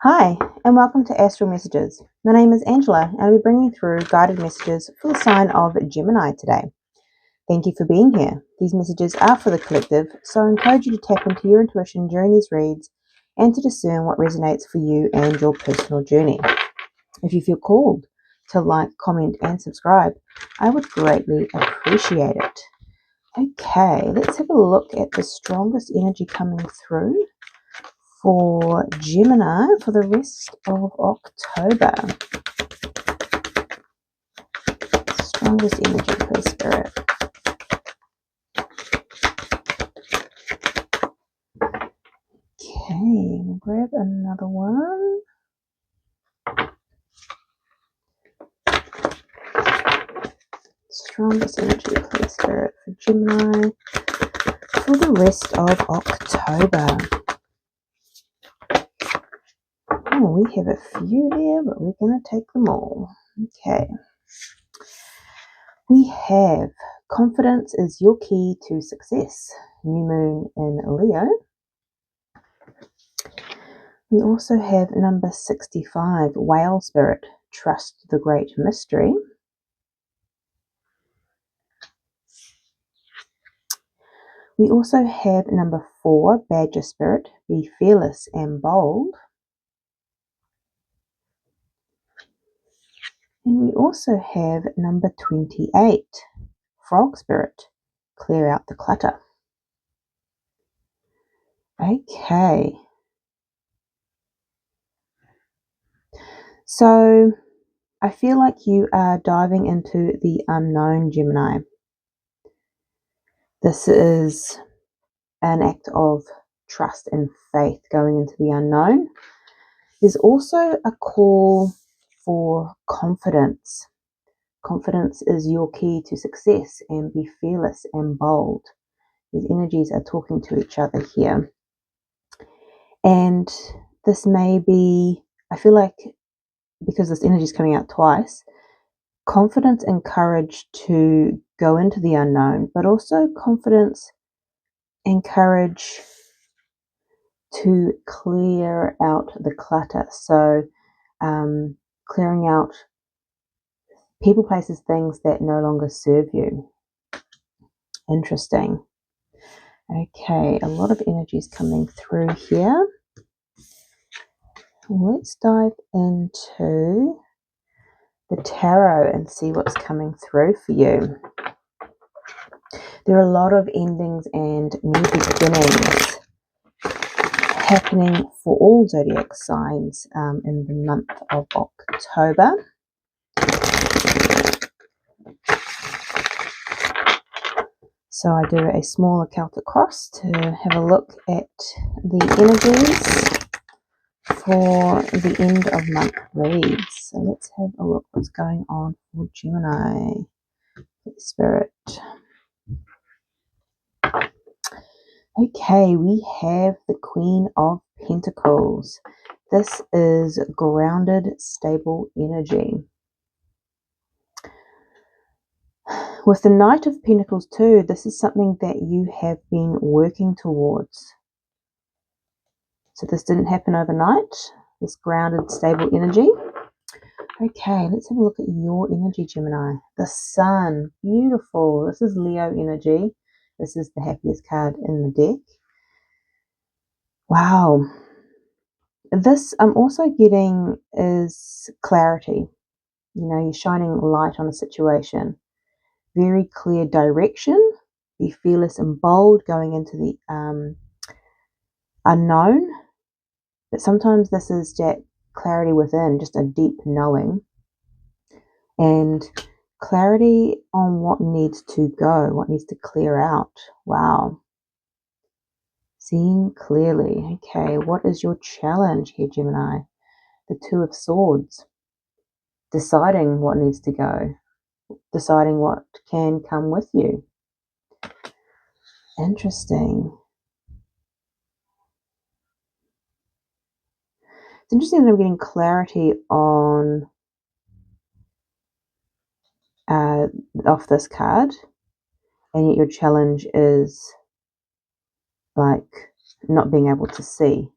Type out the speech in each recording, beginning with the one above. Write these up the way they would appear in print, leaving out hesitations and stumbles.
Hi, and welcome to Astral Messages. My name is Angela, and I'll be bringing through guided messages for the sign of Gemini today. Thank you for being here. These messages are for the collective, so I encourage you to tap into your intuition during these reads and to discern what resonates for you and your personal journey. If you feel called to like, comment, and subscribe, I would greatly appreciate it. Okay, let's have a look at the strongest energy coming through for Gemini for the rest of October. Strongest energy, please, Spirit. Okay, we'll grab another one. Strongest energy, please, Spirit, for Gemini for the rest of October. Oh, we have a few there, but we're going to take them all. Okay. We have confidence is your key to success. New moon in Leo. We also have number 65, whale spirit, trust the great mystery. We also have number 4, badger spirit, be fearless and bold. And we also have number 28, frog spirit, clear out the clutter. Okay. So I feel like you are diving into the unknown, Gemini. This is an act of trust and faith going into the unknown. There's also a call for confidence. Confidence is your key to success, and be fearless and bold. These energies are talking to each other here. And this may be, I feel like, because this energy is coming out twice, confidence and courage to go into the unknown, but also confidence and courage to clear out the clutter. So clearing out people, places, things that no longer serve you. Interesting. Okay, a lot of energy is coming through here. Let's dive into the tarot and see what's coming through for you. There are a lot of endings and new beginnings happening for all zodiac signs in the month of October. So I do a smaller Celtic cross to have a look at the energies for the end of month reads. So let's have a look what's going on for Gemini. Spirit. Okay, we have the Queen of Pentacles. This is grounded, stable energy. With the Knight of Pentacles too, this is something that you have been working towards. So this didn't happen overnight, this grounded, stable energy. Okay, let's have a look at your energy, Gemini. The Sun, beautiful. This is Leo energy. This is the happiest card in the deck. Wow. This I'm also getting is clarity. You know, you're shining light on a situation. Very clear direction. Be fearless and bold going into the unknown. But sometimes this is that clarity within, just a deep knowing. And clarity on what needs to go, what needs to clear out. Wow. Seeing clearly. Okay, what is your challenge here, Gemini? The Two of Swords. Deciding what needs to go. Deciding what can come with you. Interesting. It's interesting that I'm getting clarity on off this card, and yet your challenge is like not being able to see.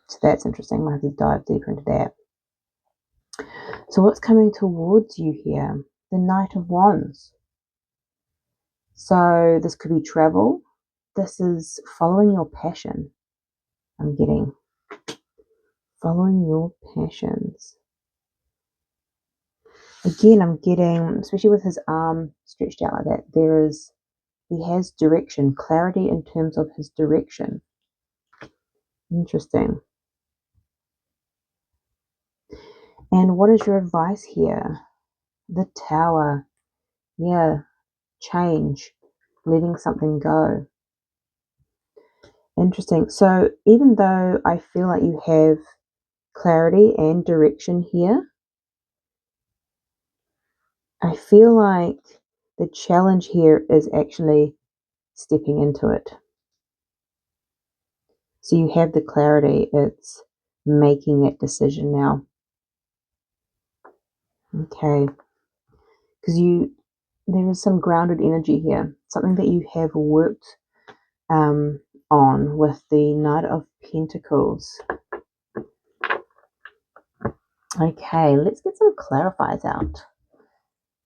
So that's interesting. I might have to dive deeper into that. So what's coming towards you here? The Knight of Wands. So this could be travel. This is following your passion. I'm getting following your passions. Again, I'm getting, especially with his arm stretched out like that, he has direction, clarity in terms of his direction. Interesting. And what is your advice here? The Tower. Yeah, change, letting something go. Interesting. So even though I feel like you have clarity and direction here, I feel like the challenge here is actually stepping into it. So you have the clarity, it's making that decision now. Okay. Because there is some grounded energy here, something that you have worked on with the Knight of Pentacles. Okay, let's get some clarifiers out.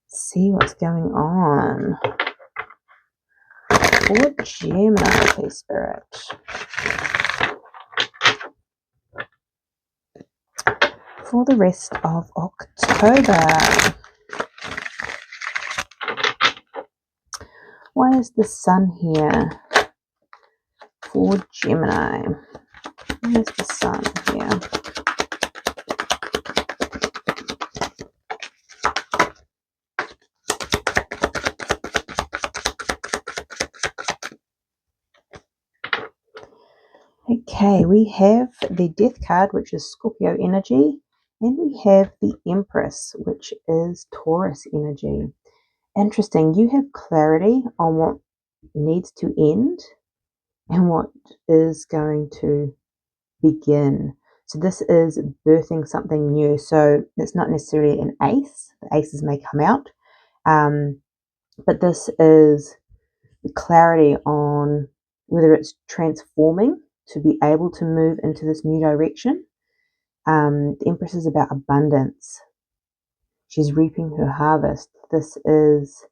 See what's going on. For Gemini, please, Spirit. For the rest of October. Why is the Sun here for Gemini? Why is the Sun here? Okay, we have the Death card, which is Scorpio energy, and we have the Empress, which is Taurus energy. Interesting. You have clarity on what needs to end and what is going to begin. So this is birthing something new. So it's not necessarily an ace. The aces may come out. But this is the clarity on whether it's transforming to be able to move into this new direction. The Empress is about abundance. She's reaping her harvest. This is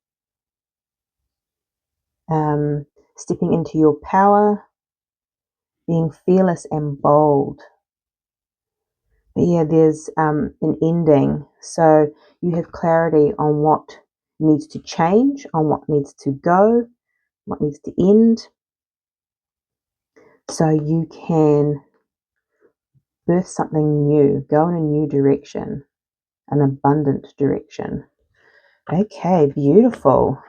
stepping into your power, being fearless and bold. But yeah, there's an ending. So you have clarity on what needs to change, on what needs to go, what needs to end. So you can birth something new, go in a new direction, an abundant direction. Okay, beautiful.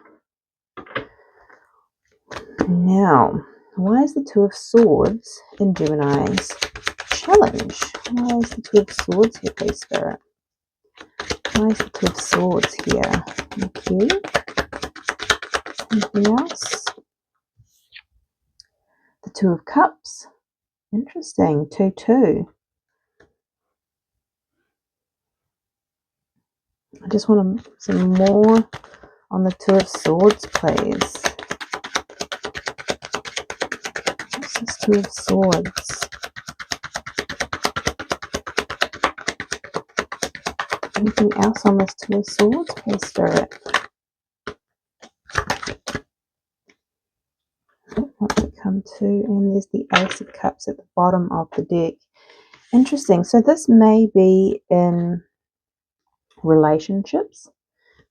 Now, why is the Two of Swords in Gemini's challenge? Why is the Two of Swords here, please, Spirit? Why is the Two of Swords here? Thank you. Anything else? The Two of Cups. Interesting. 2-2. I just want some more on the Two of Swords, please. What's this Two of Swords? Anything else on this Two of Swords, please, Spirit? What to come to, and there's the Ace of Cups at the bottom of the deck. Interesting. So this may be in relationships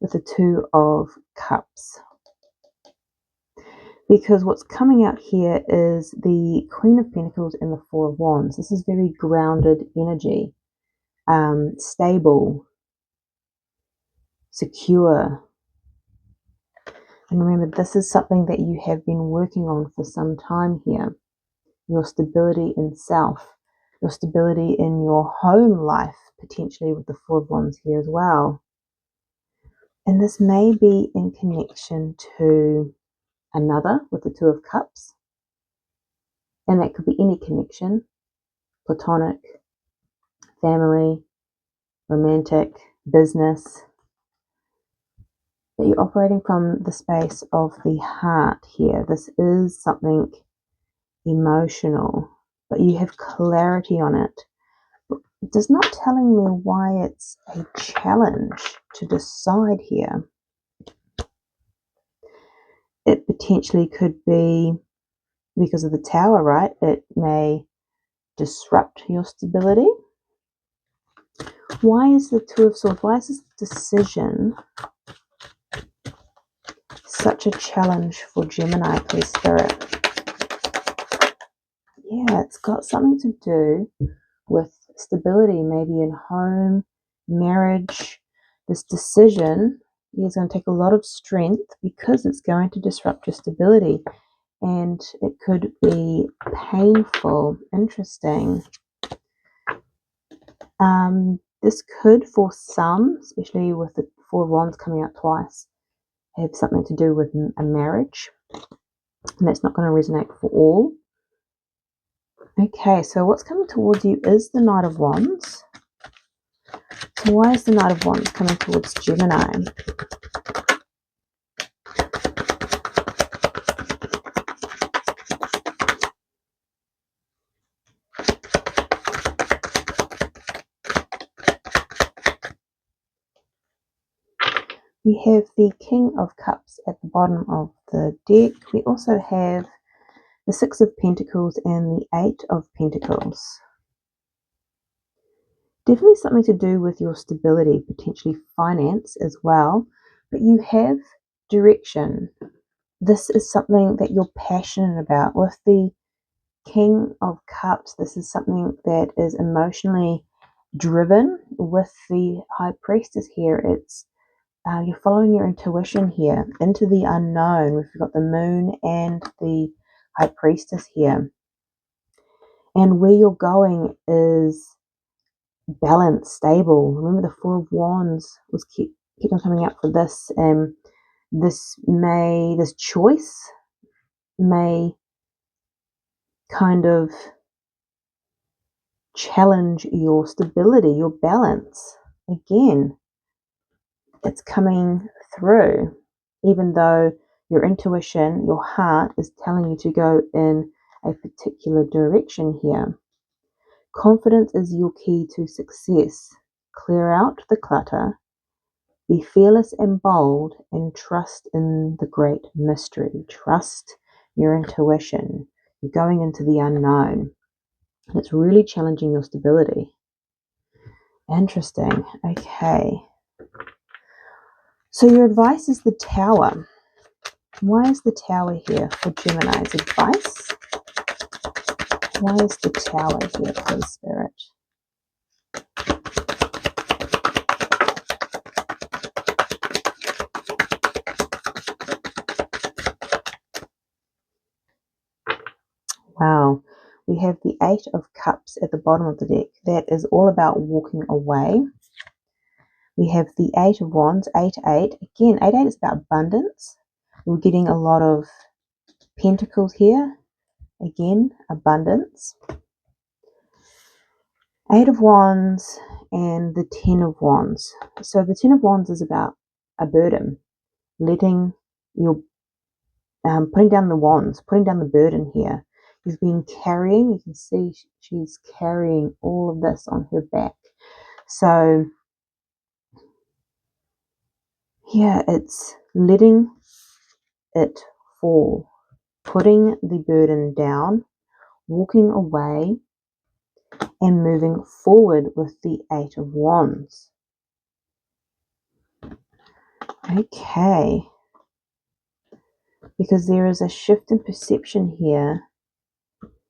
with the Two of Cups, because what's coming out here is the Queen of Pentacles and the Four of Wands. This is very grounded energy, stable, secure. And remember, this is something that you have been working on for some time here. Your stability in self, your stability in your home life, potentially with the Four of Wands here as well. And this may be in connection to another with the Two of Cups. And that could be any connection, platonic, family, romantic, business. But you're operating from the space of the heart here. This is something emotional. but you have clarity on it. It is not telling me why it's a challenge to decide here. It potentially could be because of the Tower, right? It may disrupt your stability. Why is the Two of Swords? Why is this decision such a challenge for Gemini, please, Spirit? Yeah, it's got something to do with stability, maybe in home, marriage. This decision is going to take a lot of strength because it's going to disrupt your stability, and it could be painful. Interesting. This could, for some, especially with the Four of Wands coming out twice, have something to do with a marriage, and that's not going to resonate for all. Okay, so what's coming towards you is the Knight of Wands. So why is the Knight of Wands coming towards Gemini? We have the King of Cups at the bottom of the deck. We also have the Six of Pentacles and the Eight of Pentacles. Definitely something to do with your stability, potentially finance as well. But you have direction. This is something that you're passionate about. With the King of Cups, this is something that is emotionally driven. With the High Priestess here, it's you're following your intuition here into the unknown. We've got the Moon and the High Priestess here. And where you're going is balanced, stable. Remember, the Four of Wands was kept on coming up for this. This choice may kind of challenge your stability, your balance. Again, it's coming through, even though your intuition, your heart is telling you to go in a particular direction here. Confidence is your key to success. Clear out the clutter, be fearless and bold, and trust in the great mystery. Trust your intuition. You're going into the unknown. It's really challenging your stability. Interesting. Okay. So your advice is the Tower. Why is the Tower here for Gemini's advice? Why is the Tower here, please, Spirit? Wow. We have the Eight of Cups at the bottom of the deck. That is all about walking away. We have the Eight of Wands, 8-8. Again, 8-8 is about abundance. We're getting a lot of pentacles here. Again, abundance. Eight of Wands and the 10 of Wands. So the 10 of Wands is about a burden. Letting your, putting down the wands, putting down the burden here. You've been carrying, you can see she's carrying all of this on her back. So yeah, it's letting it fall, putting the burden down, walking away, and moving forward with the Eight of Wands. Okay. Because there is a shift in perception here.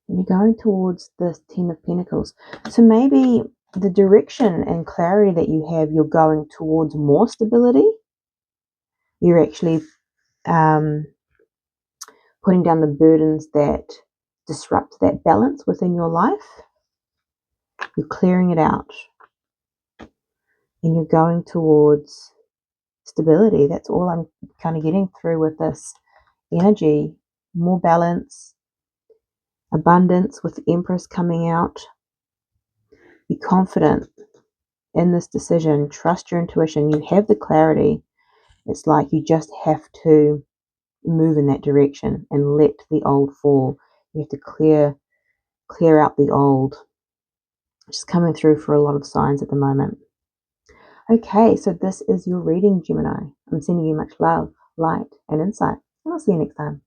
And you're going towards the Ten of Pentacles. So maybe the direction and clarity that you have, you're going towards more stability. You're actually putting down the burdens that disrupt that balance within your life. You're clearing it out. And you're going towards stability. That's all I'm kind of getting through with this energy. More balance, abundance with the Empress coming out. Be confident in this decision. Trust your intuition. You have the clarity. It's like you just have to move in that direction and let the old fall. You have to clear clear out the old. Just coming through for a lot of signs at the moment. Okay, so this is your reading, Gemini. I'm sending you much love, light, and insight, and I'll see you next time.